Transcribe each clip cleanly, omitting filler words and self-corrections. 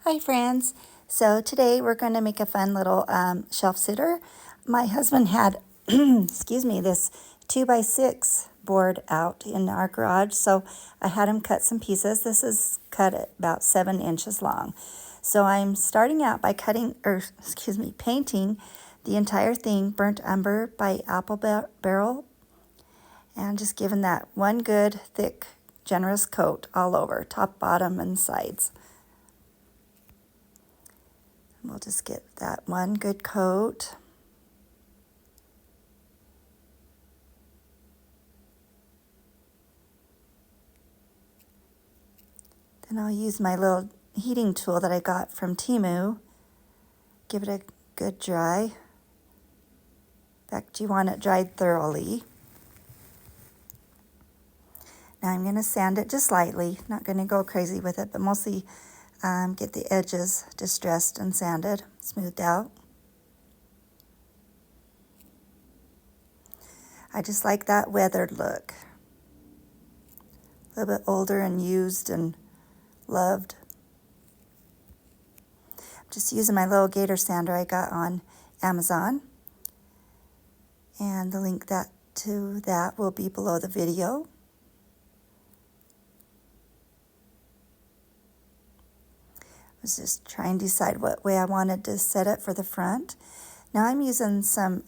Hi friends. So today we're going to make a fun little shelf sitter. My husband had, excuse me, this 2x6 board out in our garage. So I had him cut some pieces. This is cut at about 7 inches long. So I'm starting out by painting the entire thing burnt umber by apple barrel, and just giving that one good thick generous coat all over, top, bottom, and sides. We'll just get that one good coat. Then I'll use my little heating tool that I got from Temu. Give it a good dry. In fact, you want it dried thoroughly. Now I'm going to sand it just lightly. Not going to go crazy with it, but mostly get the edges distressed and sanded, smoothed out. I just like that weathered look. A little bit older and used and loved. I'm just using my little gator sander I got on Amazon. And the link to that will be below the video. I was just trying to decide what way I wanted to set it for the front. Now I'm using some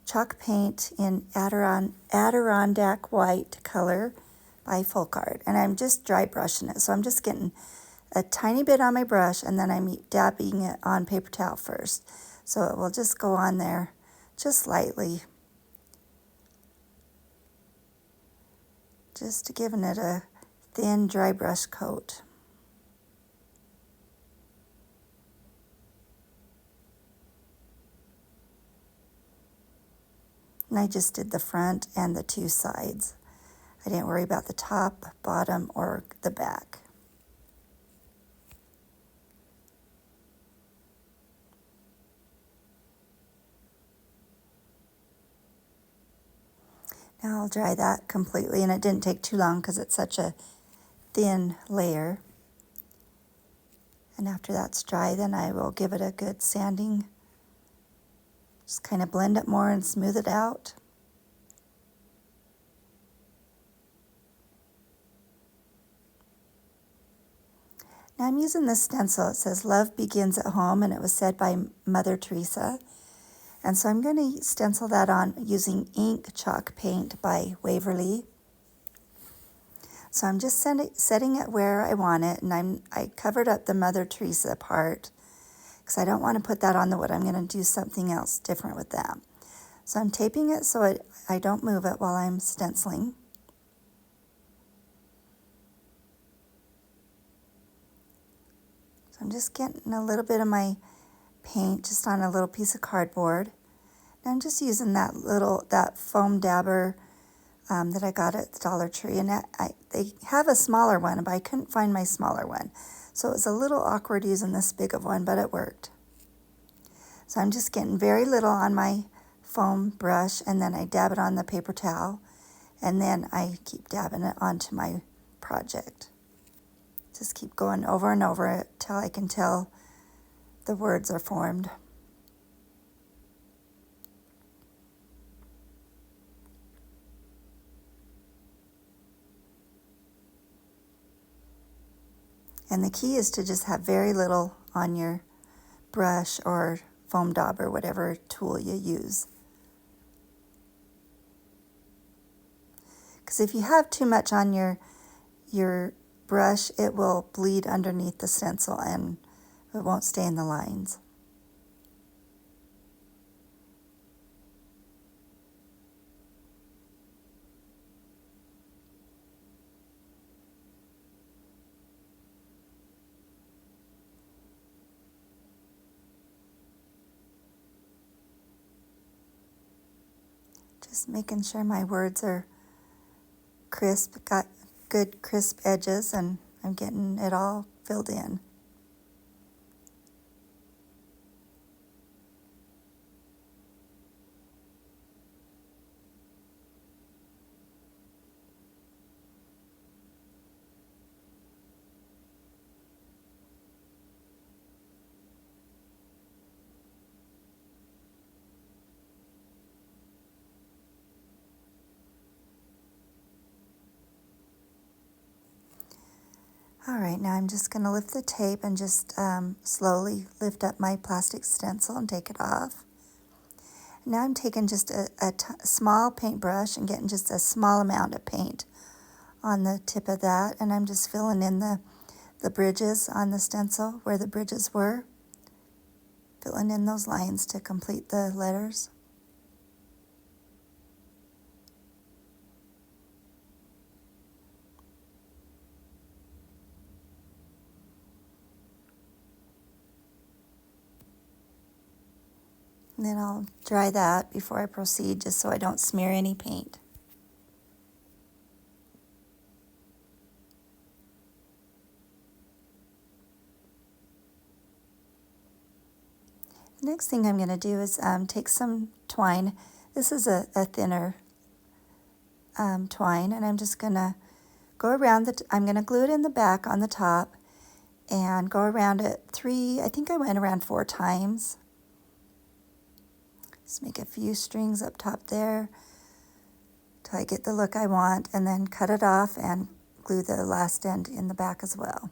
chalk paint in Adirondack white color by Full Card, and I'm just dry brushing it. So I'm just getting a tiny bit on my brush, and then I'm dabbing it on paper towel first. So it will just go on there just lightly. Just giving it a thin dry brush coat. And I just did the front and the two sides. I didn't worry about the top, bottom, or the back. Now I'll dry that completely, and it didn't take too long because it's such a thin layer. And after that's dry, then I will give it a good sanding. Just kind of blend it more and smooth it out. Now I'm using this stencil. It says "Love Begins at Home," and it was said by Mother Teresa. And so I'm going to stencil that on using ink chalk paint by Waverly. So I'm just setting it where I want it, and I covered up the Mother Teresa part because I don't want to put that on the wood. I'm going to do something else different with that. So I'm taping it so I don't move it while I'm stenciling. So I'm just getting a little bit of my paint just on a little piece of cardboard. And I'm just using that foam dabber that I got at the Dollar Tree. And they have a smaller one, but I couldn't find my smaller one. So it was a little awkward using this big of one, but it worked. So I'm just getting very little on my foam brush, and then I dab it on the paper towel, and then I keep dabbing it onto my project. Just keep going over and over it till I can tell the words are formed. And the key is to just have very little on your brush or foam dauber, whatever tool you use. Because if you have too much on your brush, it will bleed underneath the stencil and it won't stay in the lines. Just making sure my words are crisp, got good crisp edges, and I'm getting it all filled in. All right, now I'm just going to lift the tape and just slowly lift up my plastic stencil and take it off. Now I'm taking just a small paintbrush and getting just a small amount of paint on the tip of that, and I'm just filling in the bridges on the stencil where the bridges were, filling in those lines to complete the letters. And then I'll dry that before I proceed, just so I don't smear any paint. The next thing I'm going to do is take some twine. This is a thinner twine, and I'm just going to go around I'm going to glue it in the back on the top and go around it I think I went around 4 times. Just make a few strings up top there till I get the look I want, and then cut it off and glue the last end in the back as well.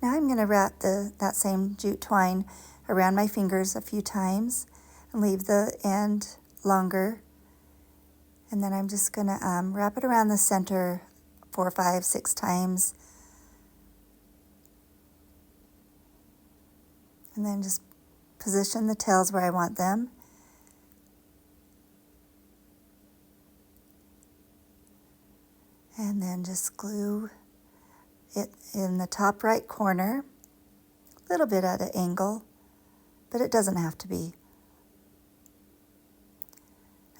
Now I'm going to wrap that same jute twine around my fingers a few times and leave the end longer. And then I'm just going to wrap it around the center 4, 5, 6 times. And then just position the tails where I want them. And then just glue it in the top right corner, a little bit at an angle, but it doesn't have to be.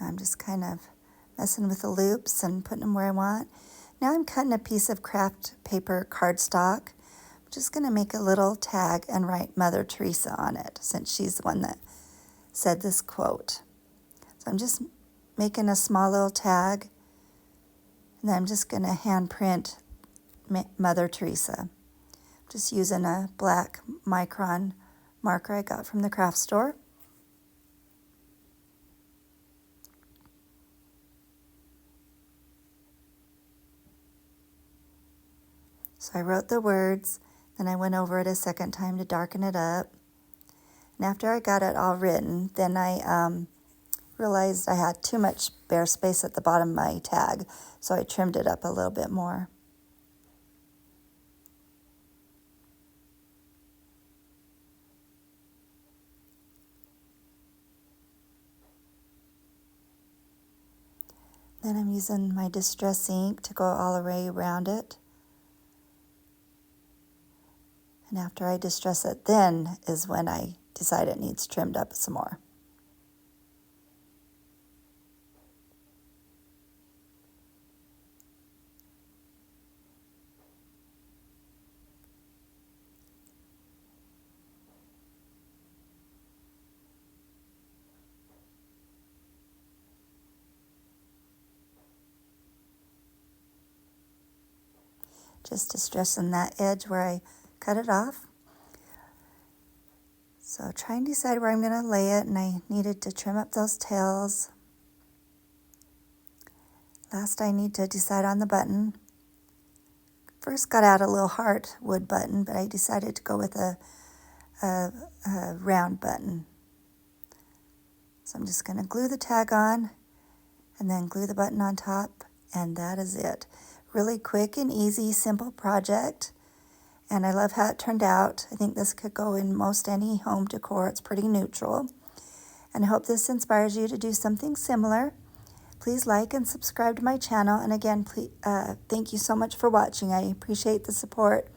I'm just kind of messing with the loops and putting them where I want. Now I'm cutting a piece of craft paper cardstock. I'm just going to make a little tag and write Mother Teresa on it, since she's the one that said this quote. So I'm just making a small little tag, and then I'm just going to hand print Mother Teresa. Just using a black micron marker I got from the craft store. So I wrote the words, then I went over it a second time to darken it up. And after I got it all written, then I realized I had too much bare space at the bottom of my tag, so I trimmed it up a little bit more. Then I'm using my distress ink to go all the way around it. And after I distress it, then is when I decide it needs trimmed up some more. Just distressing that edge where I cut it off. So try and decide where I'm going to lay it, and I needed to trim up those tails. Last I need to decide on the button. First got out a little heart wood button, but I decided to go with a round button. So I'm just going to glue the tag on and then glue the button on top, and that is it. Really quick and easy, simple project, and I love how it turned out. I think this could go in most any home decor. It's pretty neutral, and I hope this inspires you to do something similar. Please like and subscribe to my channel, and again, please, thank you so much for watching. I appreciate the support,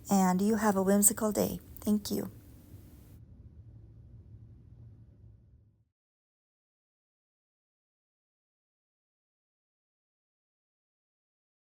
and you have a whimsical day. Thank you.